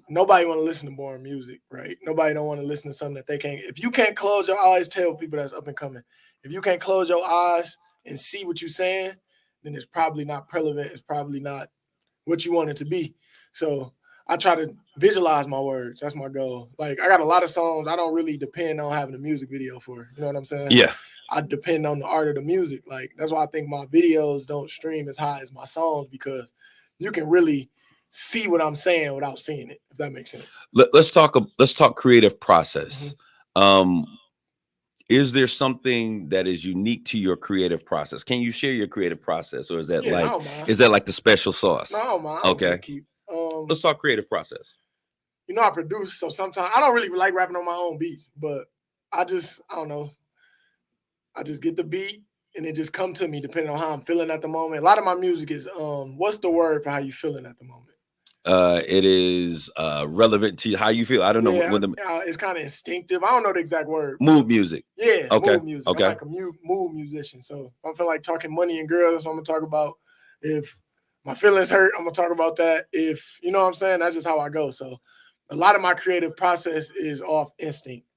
Nobody want to listen to boring music, right? Nobody don't want to listen to something that they can't. If you can't close your eyes, tell people that's up and coming. If you can't close your eyes and see what you're saying, then it's probably not relevant. It's probably not what you want it to be. So I try to visualize my words. That's my goal. Like I got a lot of songs I don't really depend on having a music video for. You know what I'm saying? Yeah. I depend on the art of the music. Like that's why I think my videos don't stream as high as my songs, because you can really see what I'm saying without seeing it, if that makes sense. Let's talk creative process. Is there something that is unique to your creative process? Can you share your creative process, or is that like the special sauce? No, man. Okay. Let's talk creative process. You know, I produce, so sometimes I don't really like rapping on my own beats, but I don't know. I just get the beat and it just come to me depending on how I'm feeling at the moment. A lot of my music is what's the word for how you feeling at the moment? It is relevant to how you feel. I don't know what it's kind of instinctive. I don't know the exact word. Mood music. Yeah, okay. Mood music. Okay. I'm like a mood musician. So if I feel like talking money and girls, that's what I'm gonna talk about. If my feelings hurt, I'm gonna talk about that. If you know what I'm saying, that's just how I go. So a lot of my creative process is off instinct.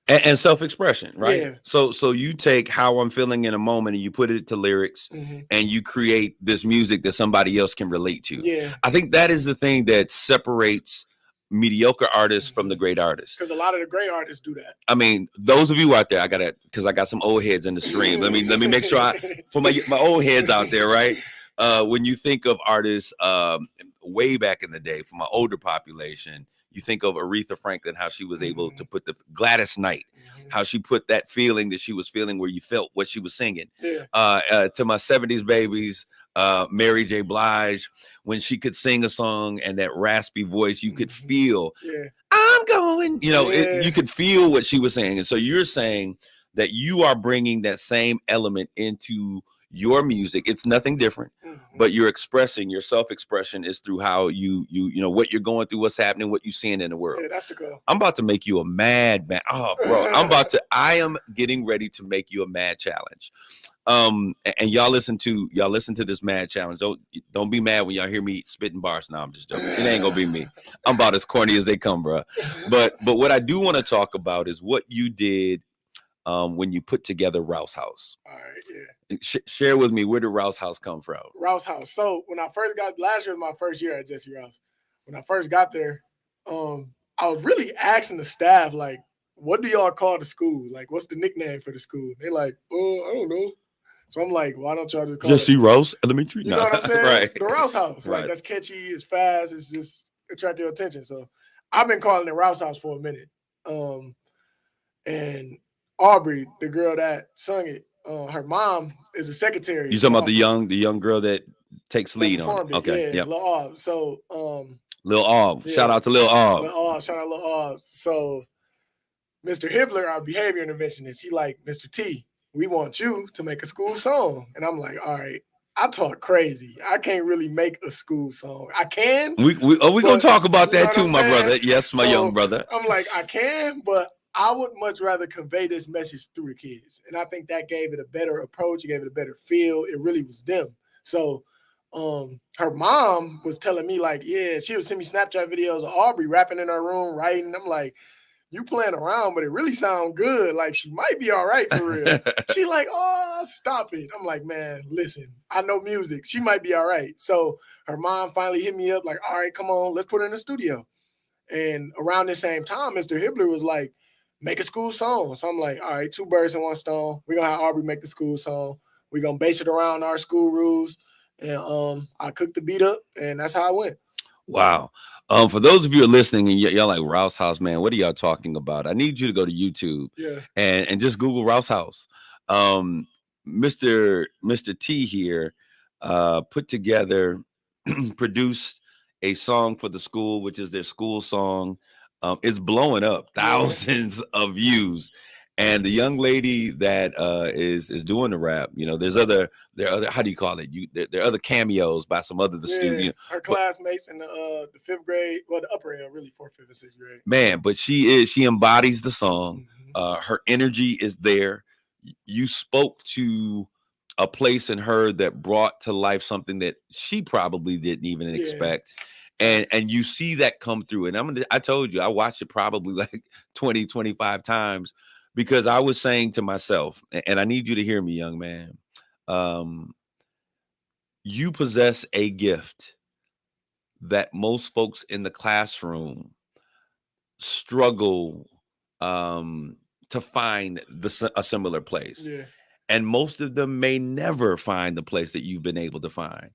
And self-expression, right? Yeah. So you take how I'm feeling in a moment and you put it to lyrics, and you create this music that somebody else can relate to. Yeah. I think that is the thing that separates mediocre artists from the great artists. Because a lot of the great artists do that. I mean, those of you out there, I got some old heads in the stream. Let me make sure for my old heads out there, right? When you think of artists way back in the day, for my older population, you think of Aretha Franklin, how she was able to put the Gladys Knight, how she put that feeling that she was feeling where you felt what she was singing. Yeah. To my 70s babies, Mary J. Blige, when she could sing a song and that raspy voice, you could feel, I'm going, you could feel what she was saying. And so you're saying that you are bringing that same element into your music. It's nothing different, but you're expressing, your self-expression is through how you know what you're going through, what's happening, what you're seeing in the world. Yeah, that's the goal. I'm about to make you a mad man. Oh, bro, I am getting ready to make you a mad challenge. And y'all listen to this mad challenge. Don't be mad when y'all hear me spitting bars. No, I'm just joking. It ain't gonna be me. I'm about as corny as they come, bro. But what I do want to talk about is what you did when you put together Rouse House. All right, yeah. Share with me, where did Rouse House come from? Rouse House. So when I first got, last year was my first year at Jesse Rouse. When I first got there, I was really asking the staff, like, what do y'all call the school? Like, what's the nickname for the school? They're like, I don't know. So I'm like, why don't y'all just call Jesse it Rouse Elementary? You know what I'm saying? Right. The Rouse House. Right. That's catchy, it's fast, it's just attract your attention. So I've been calling it Rouse House for a minute. And Aubrey, the girl that sung it, her mom is a secretary. You talking about office. the young girl that takes That lead on it? performed it. Okay, Yeah, yep. Lil Aub. So Lil Aub. yeah, Shout out to Lil Aub. Lil Aub, shout out Lil Aub. So Mr. Hibbler, our behavior interventionist, he like, Mr. T, we want you to make a school song. And I'm like, all right, I talk crazy. I can't really make a school song. I can. We gonna but talk about you know that what too, I'm my saying? brother. Yes, my young So brother. I'm like, I can, but I would much rather convey this message through the kids. And I think that gave it a better approach. It gave it a better feel. It really was them. So her mom was telling me, like, yeah, she would send me Snapchat videos of Aubrey rapping in her room, writing. I'm like, you playing around, but it really sound good. Like, she might be all right for real. She like, oh, stop it. I'm like, man, listen, I know music. She might be all right. So her mom finally hit me up like, all right, come on, let's put her in the studio. And around the same time, Mr. Hibbler was like, make a school song. So I'm like, all right, two birds in one stone. We're gonna have Aubrey make the school song. We're gonna base it around our school rules. And I cooked the beat up, and that's how I went. Wow. For those of you who are listening and y'all like Rouse House, man, what are y'all talking about? I need you to go to YouTube and just Google Rouse House. Mr. T here put together, produced a song for the school, which is their school song. It's blowing up, thousands of views. And the young lady that is doing the rap, you know, there are other, how do you call it? There are other cameos by some other students. You know, her classmates in the 5th grade, well, the upper end, really 4th, 5th, and 6th grade. Man, but she embodies the song. Her energy is there. You spoke to a place in her that brought to life something that she probably didn't even expect. And you see that come through. And I told you, I watched it probably like 20, 25 times because I was saying to myself, and I need you to hear me, young man, you possess a gift that most folks in the classroom struggle to find a similar place. And most of them may never find the place that you've been able to find.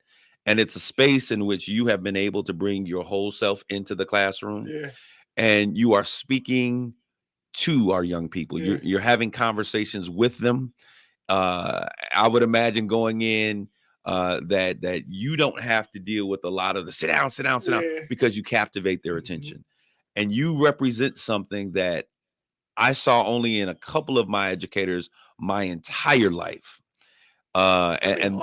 And it's a space in which you have been able to bring your whole self into the classroom. And you are speaking to our young people. You're having conversations with them. I would imagine going in that you don't have to deal with a lot of the sit down, because you captivate their attention. And you represent something that I saw only in a couple of my educators my entire life. And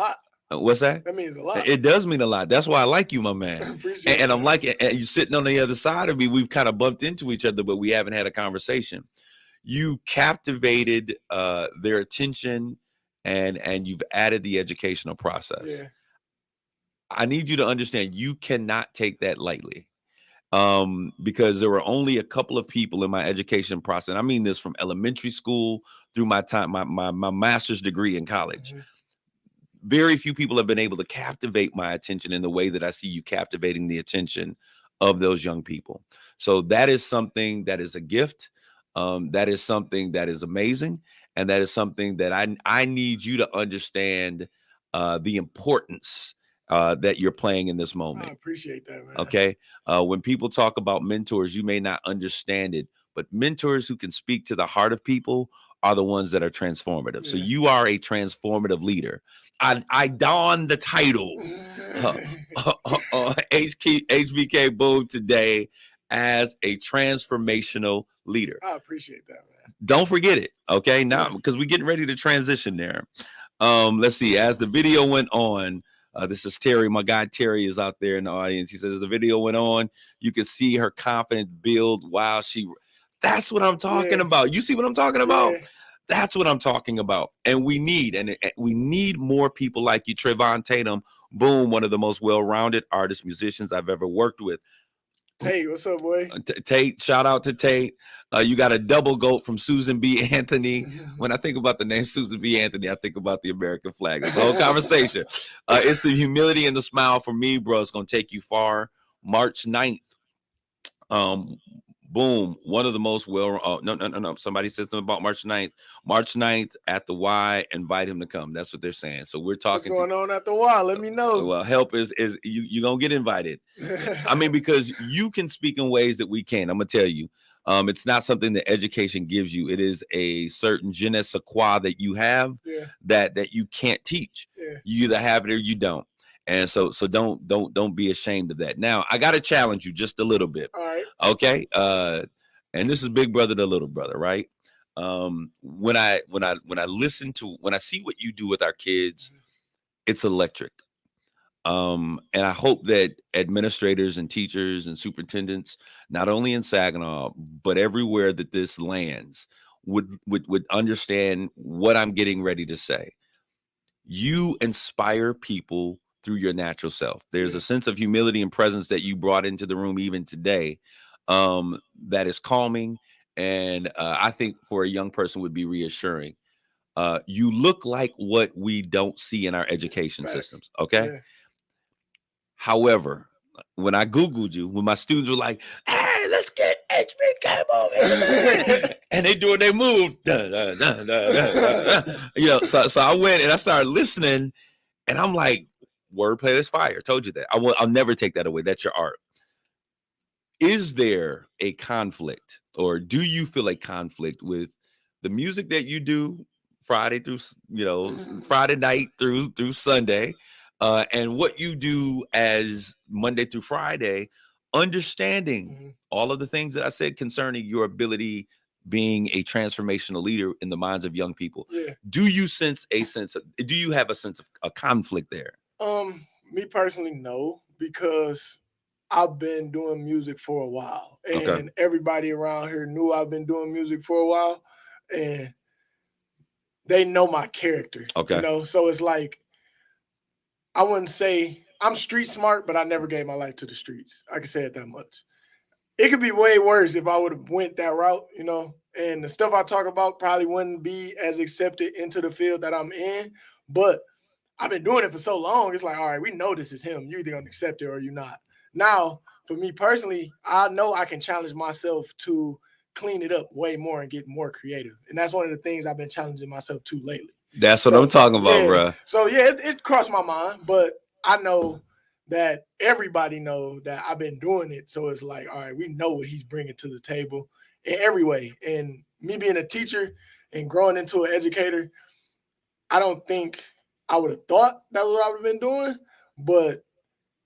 what's that? That means a lot. It does mean a lot. That's why I like you, my man. Appreciate and I'm like, and you sitting on the other side of me. We've kind of bumped into each other, but we haven't had a conversation. You captivated their attention, and you've added the educational process. I need you to understand you cannot take that lightly. Because there were only a couple of people in my education process. And I mean this from elementary school through my time, my master's degree in college. Very few people have been able to captivate my attention in the way that I see you captivating the attention of those young people. So that is something that is a gift. That is something that is amazing. And that is something that I need you to understand the importance that you're playing in this moment. I appreciate that, man. Okay. When people talk about mentors, you may not understand it, but mentors who can speak to the heart of people are the ones that are transformative. So you are a transformative leader. I don the title HBK Boom today as a transformational leader. I appreciate that, man. Don't forget it. Okay. Now, because we're getting ready to transition there. Let's see. As the video went on, this is Terry. My guy Terry is out there in the audience. He says, as the video went on, you could see her confidence build while she. That's what I'm talking about. You see what I'm talking about? That's what I'm talking about. And we need more people like you. Trayvon Tatum, boom, one of the most well-rounded artists, musicians I've ever worked with. Tate, what's up, boy? Tate, shout out to Tate. You got a double GOAT from Susan B. Anthony. When I think about the name Susan B. Anthony, I think about the American flag. That's the whole conversation. It's the humility and the smile for me, bro. It's going to take you far. March 9th. Boom. One of the most no. Somebody said something about March 9th. March 9th at the Y. Invite him to come. That's what they're saying. So we're talking. What's going on at the Y? Let me know. Well, help is you're going to get invited. I mean, because you can speak in ways that we can't. I'm going to tell you. It's not something that education gives you. It is a certain je ne sais quoi that you have that you can't teach. You either have it or you don't. And so don't be ashamed of that. Now, I got to challenge you just a little bit. All right. Okay? And this is big brother to little brother, right? When I see what you do with our kids, it's electric. And I hope that administrators and teachers and superintendents, not only in Saginaw, but everywhere that this lands, would understand what I'm getting ready to say. You inspire people through your natural self. There's a sense of humility and presence that you brought into the room even today, that is calming, and I think for a young person would be reassuring. You look like what we don't see in our education systems. Okay. However, when I Googled you, when my students were like, "Hey, let's get HBK over here," and they doing their move, so I went and I started listening, and I'm like, wordplay is fire. Told you that. I'll never take that away. That's your art. Is there a conflict, or do you feel a conflict with the music that you do Friday through, Friday night through Sunday, and what you do as Monday through Friday, understanding all of the things that I said concerning your ability being a transformational leader in the minds of young people? Do you do you have a sense of a conflict there? Me personally, no, because I've been doing music for a while, and everybody around here knew I've been doing music for a while, and they know my character. So it's like, I wouldn't say I'm street smart, but I never gave my life to the streets. I can say it that much. It could be way worse if I would have went that route, and the stuff I talk about probably wouldn't be as accepted into the field that I'm in. But I've been doing it for so long. It's like, all right, we know this is him. You're either going to accept it or you're not. Now, for me personally, I know I can challenge myself to clean it up way more and get more creative. And that's one of the things I've been challenging myself to lately. That's what I'm talking about, bro. So it crossed my mind, but I know that everybody know that I've been doing it. So it's like, all right, we know what he's bringing to the table in every way. And me being a teacher and growing into an educator, I don't think I would have thought that was what I would have been doing, but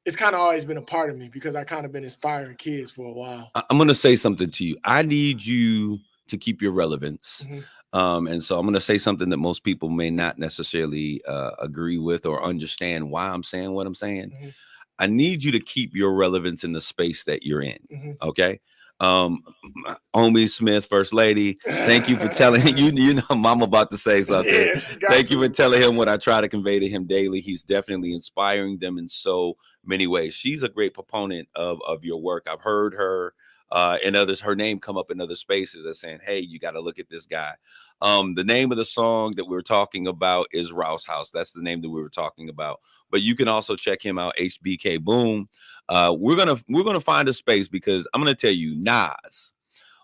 it's kind of always been a part of me because I kind of been inspiring kids for a while. I'm going to say something to you. I need you to keep your relevance. And so I'm going to say something that most people may not necessarily agree with or understand why I'm saying what I'm saying. I need you to keep your relevance in the space that you're in. Okay. Homie Smith, First Lady, thank you for telling you know Mama about to say something. Thank you for telling him what I try to convey to him daily. He's definitely inspiring them in so many ways. She's a great proponent of your work. I've heard her and others, her name come up in other spaces as saying, hey, you got to look at this guy. The name of the song that we were talking about is Rouse House. That's the name that we were talking about. But you can also check him out, HBK Boom. We're gonna find a space because I'm gonna tell you, Nas,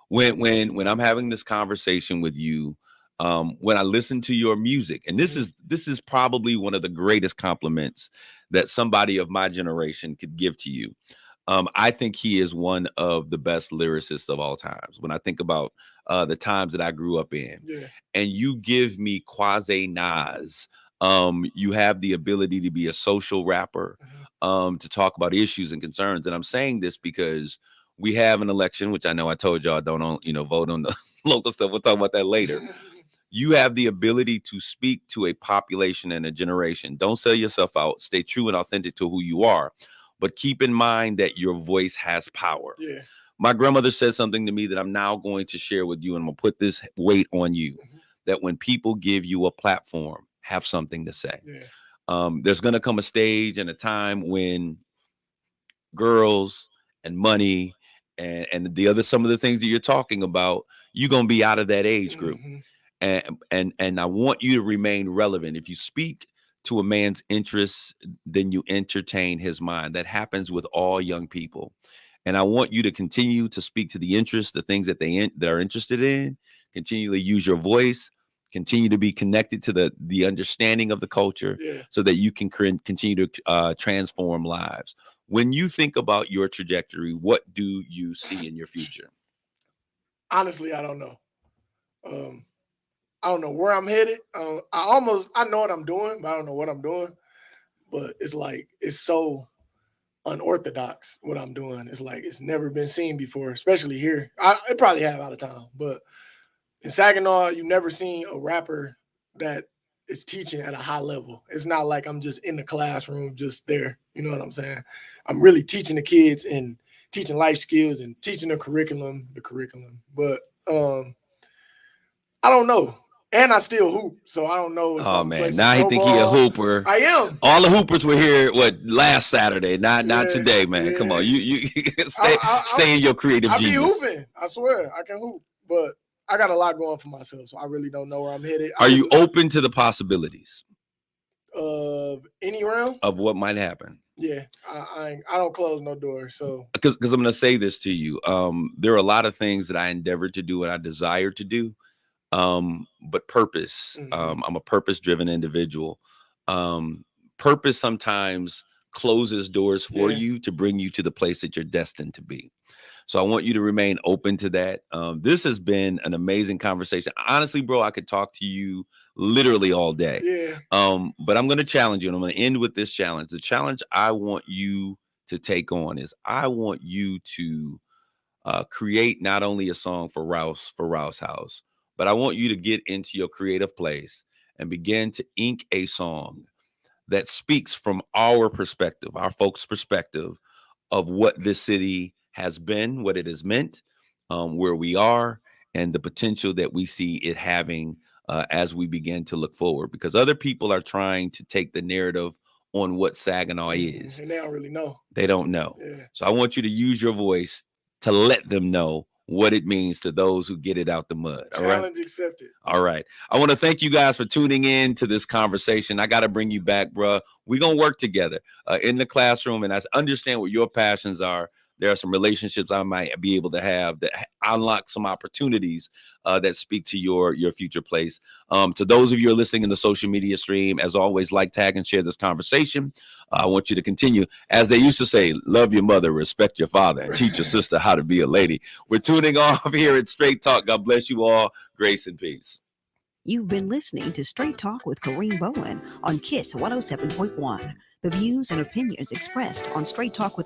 when I'm having this conversation with you, when I listen to your music, and this is probably one of the greatest compliments that somebody of my generation could give to you. I think he is one of the best lyricists of all times. When I think about the times that I grew up in, and you give me quasi Nas, you have the ability to be a social rapper, to talk about issues and concerns. And I'm saying this because we have an election, which I know I told y'all don't vote on the local stuff. We'll talk about that later. You have the ability to speak to a population and a generation. Don't sell yourself out. Stay true and authentic to who you are. But keep in mind that your voice has power. My grandmother said something to me that I'm now going to share with you, and I'm going to put this weight on you, that when people give you a platform, have something to say. There's going to come a stage and a time when girls and money and some of the things that you're talking about, you're going to be out of that age group. And I want you to remain relevant. If you speak to a man's interests, then you entertain his mind. That happens with all young people. And I want you to continue to speak to the interests, the things that they are interested in, continually use your voice, continue to be connected to the understanding of the culture, so that you can continue to transform lives. When you think about your trajectory, what do you see in your future? Honestly, I don't know. I don't know where I'm headed. I know what I'm doing, but I don't know what I'm doing. But it's like it's so unorthodox what I'm doing. It's like it's never been seen before, especially here. It probably have out of town, but in Saginaw, you've never seen a rapper that is teaching at a high level. It's not like I'm just in the classroom, just there. You know what I'm saying? I'm really teaching the kids and teaching life skills and teaching the curriculum. But I don't know. And I still hoop, so I don't know if Oh I'm gonna play man, some now he pro think he a ball. hooper. I am. All the hoopers were here last Saturday, not Yeah, today, man. Come on, yeah. you stay in your creative I be genius. hooping. I swear, I can hoop, but I got a lot going for myself, so I really don't know where I'm headed. Are you open to the possibilities Of any round? of what might happen? Yeah, I don't close no door. So Because I'm going to say this to you. There are a lot of things that I endeavor to do and I desire to do. But purpose. I'm a purpose-driven individual. Purpose sometimes closes doors for you to bring you to the place that you're destined to be. So I want you to remain open to that. This has been an amazing conversation. Honestly, bro, I could talk to you literally all day. Yeah. But I'm going to challenge you, and I'm going to end with this challenge. The challenge I want you to take on is I want you to create not only a song for Rouse House, but I want you to get into your creative place and begin to ink a song that speaks from our perspective, our folks' perspective of what this city has been, what it has meant, where we are, and the potential that we see it having as we begin to look forward. Because other people are trying to take the narrative on what Saginaw is. And they don't really know. They don't know. Yeah. So I want you to use your voice to let them know what it means to those who get it out the mud. All right. Challenge accepted. All right. I want to thank you guys for tuning in to this conversation. I got to bring you back, bro. We're going to work together in the classroom, and I understand what your passions are. There are some relationships I might be able to have that unlock some opportunities that speak to your future place. To those of you who are listening in the social media stream, as always, like, tag, and share this conversation. I want you to continue. As they used to say, love your mother, respect your father, and teach your sister how to be a lady. We're tuning off here at Straight Talk. God bless you all. Grace and peace. You've been listening to Straight Talk with Kareem Bowen on KISS 107.1. The views and opinions expressed on Straight Talk with